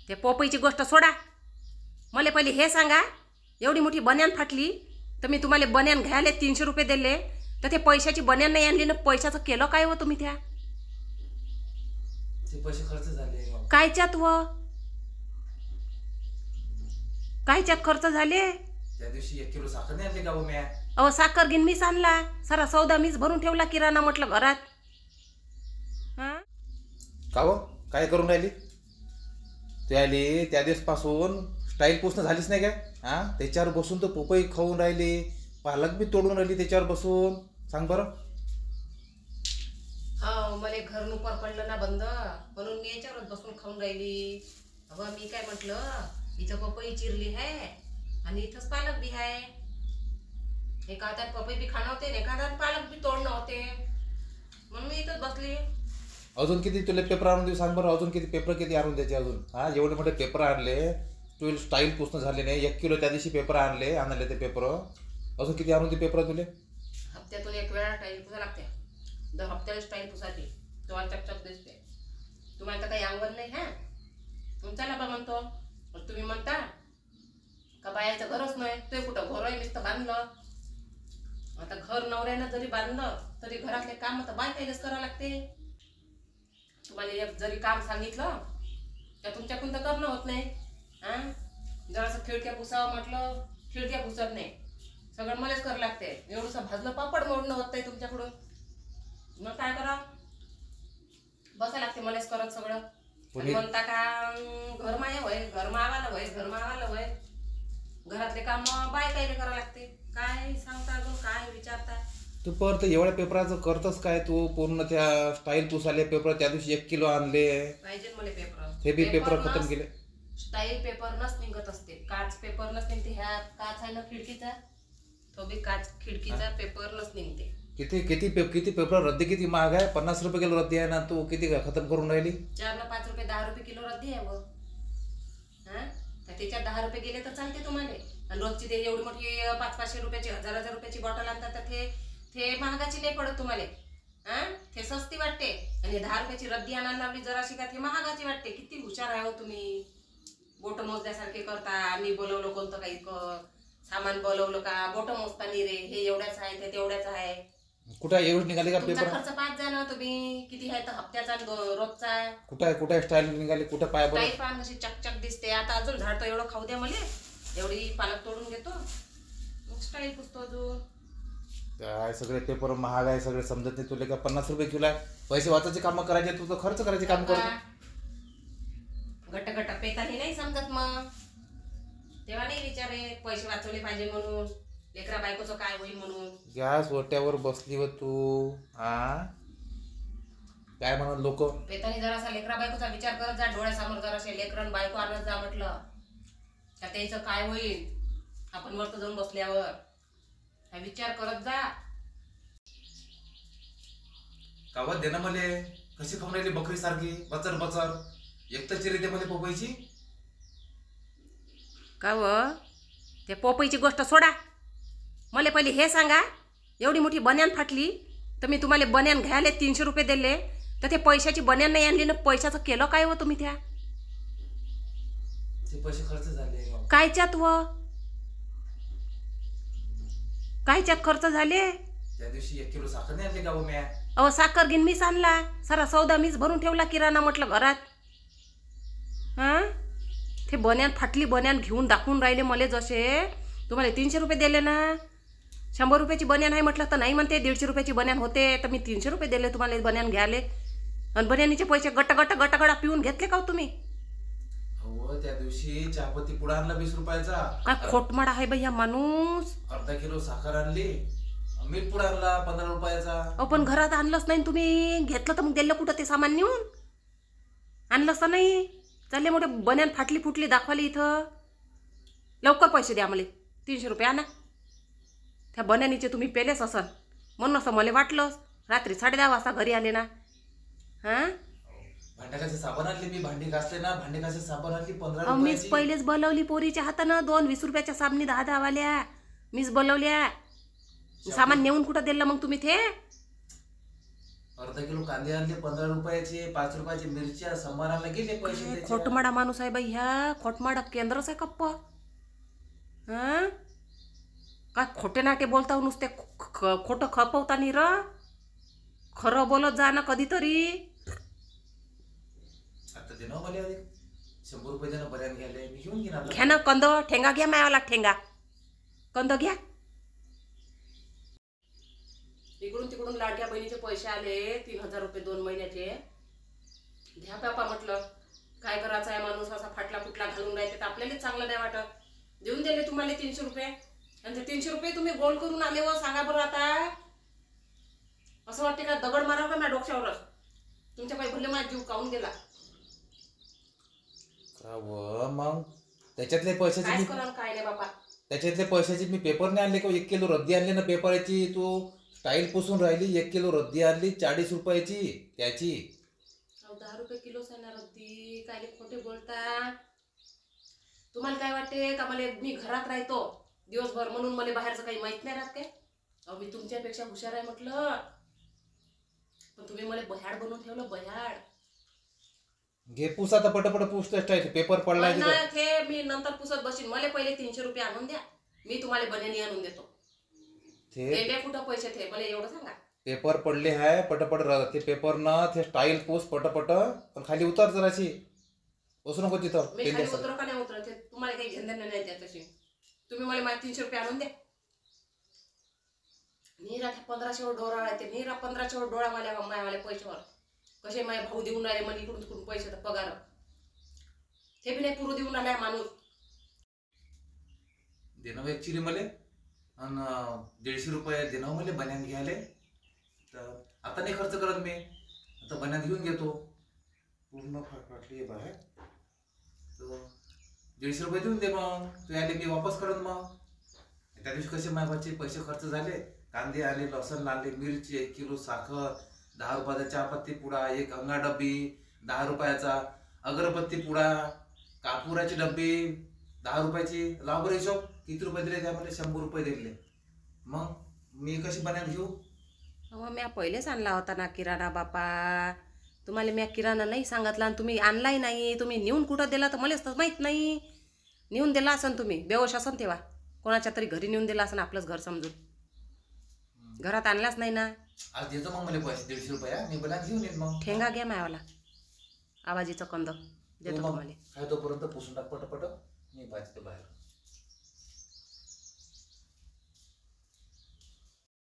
ते पोपईची गोष्ट सोडा. मला पहिले हे सांगा, एवढी मोठी बन्यान फाटली तर मी तुम्हाला बन्यान घ्यायला 300 रुपये दिले, तर ते पैशाची बन्यान नाही आणली ना, पैशाचं केलं काय हो तुम्ही? त्या ते पैसे खर्च झाले. कायच्यात व कायच्यात खर्च झाले? त्या दिवशी 1 किलो साखर नाही आणली का हो म्या? अहो साखर घेऊन मीच आणला, सारा सौदा मीच भरून ठेवला किराणा म्हटलं घरात. हा का हो काय करून राहिली? तू आली त्या दिवसपासून स्टाईल पुसणं झालीच नाही काय? हा त्याच्यावर बसून तर पोपई खाऊन राहिली, पालक बी तोडून राहिली त्याच्यावर बसून. सांग बरं. हो मला घर नुपर पडलं ना बंद, म्हणून मी याच्यावरच बसून खाऊन राहिली. अगं मी काय म्हटलं, इथं पपई चिरली आहे आणि इथंच पालक बी आहे. एका हातात पपई बी खाणं होते, एका हातात पालक बी तोडणं होते, म्हणून मी इथंच बसली. अजून किती तुला पेपर आणून देऊ सांग बरं? अजून किती पेपर किती आणून द्यायचे अजून? हा एवढे मोठे पेपर आणले, तू स्टाईल पुसणं झाले नाही. 1 किलो त्या दिवशी पेपर आणले ते पेपर. अजून किती आणून दे पेपर तुले? हप्त्यातून एक वेळा स्टाईल पुसा लागते. दर हप्त्याला स्टाईल पुसायची, तेव्हा चकचक दिसते. तुम्हाला तर काही अंगण नाही. हा चला बा म्हणतो, तुम्ही म्हणता का बायाचं घरच नाही, ते कुठं घर आहे नुसतं बांधलं. आता घर नवऱ्यानं जरी बांधलं तरी घरातले काम तर बायकाईलाच करावं लागते. तुम्हाला एक जरी काम सांगितलं तर तुमच्याकडून तर करणं होत नाही. हा जरासं खिडक्या पुसावं म्हटलं, खिडक्या पुसत नाही, सगळं मलाच करावं लागते. एवढंसं भाजलं पापड मोडणं होत नाही तुमच्याकडून. मग काय करा, बसा लागते मलाच करत सगळं. म्हणता का घर माया होय, घर मावाला होय, घर मावाला होय. घरातले काम बायकाईला करावं लागते. काय सांगता अजून, काय विचारता? तू परत एवढ्या पेपराचं करतस काय तू? पूर्ण त्या स्टाईल पुसाले पेपर त्या दिवशी 1 किलो आणले पाहिजे मला पेपर. ते बी पेपर खतम केले. स्टाईल पेपर नच निघत असते, काच पेपर नच निघते. ह्या काच आहे ना खिडकीचा, तो बी काच खिडकीचा पेपर नच निघते. किती पेपर रद्दी किती महाग आहे? 50 रुपये किलो रद्दी आहे ना. तू किती खतम करून राहिली? 4 ना 5 रुपये 10 रुपये किलो रद्दी आहे. व हा तर त्याच्यात 10 रुपये गेले तर चालते तुम्हाला. आणि रोजची ते एवढी मोठी 500-500 रुपयाची 1000-1000 रुपयाची बॉटल आणतात, तर ते महागाची नाही पडत तुम्हाला. हा ते सस्ती वाटते. आणि 10 रुपयाची रद्दी आणायला लावली जराशी का, ती महागाची वाटते. किती हुशार आहे हो तुम्ही, बोट मोजल्यासारखे करता. आम्ही बोलवलं कोणतं काही सामान बोलवलं का, बोट मोजता नाही रे, हे एवढ्याच आहे ते तेवढ्याच आहे. कुठं एवढं निघाले का तुमचा पेपर? खर्च पाच जा ना तुम्ही, किती आहे तर हप्त्याचा रोजचा. कुठं स्टाईल निघाली? कुठं पाय बरं? स्टाईल पान कशी चकचक दिसते. आता अजून झाडतो एवढं खाऊ द्या मला, एवढी पालक तोडून घेतो, मग स्टाईल पुसतो अजून. काय सगळे पेपर महाग आहे, सगळे समजत नाही तुला का? 50 रुपये किलो आहे. पैसे वाचायचे काम करायचे, तुझं खर्च करायचे काम करतो. गट पेतानी नाही समजत, मग तेव्हा नाही विचारे पैसे वाचवले पाहिजे म्हणून, लेकरा बायकोचं काय होईल म्हणून. गॅस ओट्यावर बसली व तू, हा काय म्हणत लोक? पेतानी जरासा लेकरा बायकोचा विचार करत जा. डोळ्यासमोर जरासे लेकरन बायको आणत जा म्हटलं का, त्याचं काय होईल आपण वरत जाऊन बसल्यावर. हा विचार करत जा. कावत दे ना मले. कशी खाऊन राहिली बकरी सारखी बचर बचर? एक तर चिरी दे मध्ये पोपईची. का व ते पोपईची गोष्ट सोडा. मला पहिले हे सांगा, एवढी मोठी बन्यान फाटली तर मी तुम्हाला बन्यान घ्यायला 300 रुपये दिले, तर ते पैशाची बन्यान नाही आणली ना, पैशाचं केलं काय हो तुम्ही? त्या ते पैसे खर्च झाले. कायच्यात व कायच्यात खर्च झाले? त्या दिवशी 1 किलो साखर नाही आणली का हो म्या? अहो साखर घेऊन मीच आणला, सारा सौदा मीच भरून ठेवला किराणा म्हटलं घरात. हा ते बन्यान फाटली बन्यान घेऊन दाखवून राहिले मला जसे. तुम्हाला 300 रुपये दिले ना, 100 रुपयाची बन्यान आहे म्हटलं तर नाही म्हणते, 150 रुपयाची बन्यान होते, तर मी 300 रुपये दिले तुम्हाला बन्यान घ्यायले. आणि बन्यानीचे पैसे गटा पिऊन घेतले का हो तुम्ही? हो त्या दिवशी चहापत्ती पुडा आणला 20 रुपयाचा. काय खोटमाडा आहे बाई हा माणूस. अर्धा किलो साखर आणली, मीठ पुडा आणला 15 रुपयाचा. अहो पण घरात आणलंच नाही तुम्ही, घेतलं तर मग दिलं कुठं ते सामान नेऊन? आणलंच तर नाही. चालले मोठे बन्यान फाटली फुटली दाखवाली इथं. लवकर पैसे द्या मला, 300 रुपये आणा. त्या बन्यानीचे तुम्ही पेलेच असन म्हणून असं मला वाटलं. रात्री 10:30 वाजता घरी आले ना. हां भांड्याचे साबण आणले मी, भांडी घासले ना, भांडी साबण आणली 15 रुपयाची. मीच पहिलेच बोलवली पोरीच्या हातानं 2-20 रुपयाच्या साबणी 10-10 वाल्या मीच बोलवल्या. सामान नेऊन कुठं दिलं मग तुम्ही ते? अर्धा किलो कांदे आणले 15 रुपयाचे, 5 रुपयाची मिरच्या, समाराला गेले पैसे त्याचे. खोटमाडा माणूस आहे बाई ह्या. खोटमाडा केंद्रच आहे कप्प. हा काय खोटे नाटे बोलता नुसते खोटं खपवता नि र. खरं बोलत जा ना कधीतरी. आता दे ना मला 100 रुपये देणं बऱ्यान घ्यायला मी घेऊन घेणार. घ्या ना कंद. ठेंगा घ्या मायावाला ठेंगा. कंद घ्या. इकडून तिकडून लाडक्या बहिणीचे पैसे आले 3000 रुपये 2 महिन्याचे. घ्या पापा म्हटलं. काय करायचं आहे माणूस असा फाटला फुटला घालून राहते तर आपल्यालाच चांगलं नाही वाटत. देऊन दिले तुम्हाला 300 रुपये. आणि ते 300 रुपये तुम्ही गोल करून आले व सांगा बरं आता. असं वाटते का दगड मारावं का माझ्या डोक्यावरच. तुमच्या पायी भरले माझा जीव काढून गेला. मग त्याच्यातले पैशाचे काय करा काय नाही बाबा. त्याच्यातले पैशाचे मी पेपर नाही आणले का. 1 किलो रद्दी आणली ना पेपराची. तू स्टाईल पुसून राहिली. 1 किलो रद्दी आणली 40 रुपयाची त्याची. 10 रुपये किलोच आहे ना रद्दी. काय खोटे बोलता. तुम्हाला काय वाटते का मला मी घरात राहतो दिवसभर म्हणून मला बाहेरचं काही माहित नाही राहत काय. अहो मी तुमच्यापेक्षा हुशार आहे म्हटलं. पण तुम्ही मला बह्याड बनवून ठेवलं. बह्याड. घे पुस आता पटपट पुसतो स्टाईल. पेपर पडलाय ना ते मी नंतर पुसत बसीन. मला पहिले 300 रुपये आणून द्या. मी तुम्हाला बन्यानी आणून देतो. ते कुठं पैसे थे मला एवढं सांगा. पेपर पडले आहे पटपट. ते पेपर ना ते स्टाईल पुस पटपट. पण खाली उतर जराशी. बसू नको तिथं. मी खाली उतरो का नाही उतरत तुम्हाला काही घेणं नाही द्या. तशी तुम्ही मला 300 रुपये आणून द्या. नीरा 1500 डोळा राहते. नीरा 1500 डोळा मायावाल्या पैशावर. कसे माझे भाऊ देऊन राहिले मला इकडून तिकडून पैसे तर पगार. ते बी नाही पुरू देऊन राहिलाय माणूस. देणं ऍक्च्युली मला आणि 150 रुपये देणं मला बन्यान घ्यायला. तर आता नाही खर्च करत मी. आता बन्यान घेऊन घेतो. पूर्ण फाटली बाहेर. तर 150 रुपये देऊन दे. मग तू आले मी वापस करत. मग त्या दिवशी कसे माझे पैसे खर्च झाले. कांदे आले, लसण आणले, मिरची, 1 किलो साखर, 10 रुपयाचा चहापत्ती पुडा, 1 अंगा डब्बी, 10 रुपयाचा अगरबत्ती पुडा, कापुराची डब्बी 10 रुपयाची. लाव बरं हिशोब किती रुपये दिले. त्यामध्ये 100 रुपये दिले. मग मी कशी बन्यान घेऊ. मी पहिलेच आणला होता ना किराणा बापा. तुम्हाला मी किराणा नाही सांगितला आणि तुम्ही आणलाही नाही. तुम्ही नेऊन कुठं दिला तर मलाच तर माहीत नाही. नेऊन दिला असन तुम्ही. बेवश असन तेव्हा. कोणाच्या तरी घरी नेऊन दिला असन आपलंच घर समजून. घरात आणलाच नाही ना. आज देतो मग मला पैसे 150 रुपये. मी बन्यान घेऊन येईन. मग ठेंगा घ्या मायावाला. आवाजीचं कंद देतो तुम्हाला. काय तोपर्यंत पुसून टाक पटपट. मी पाहते बाहेर.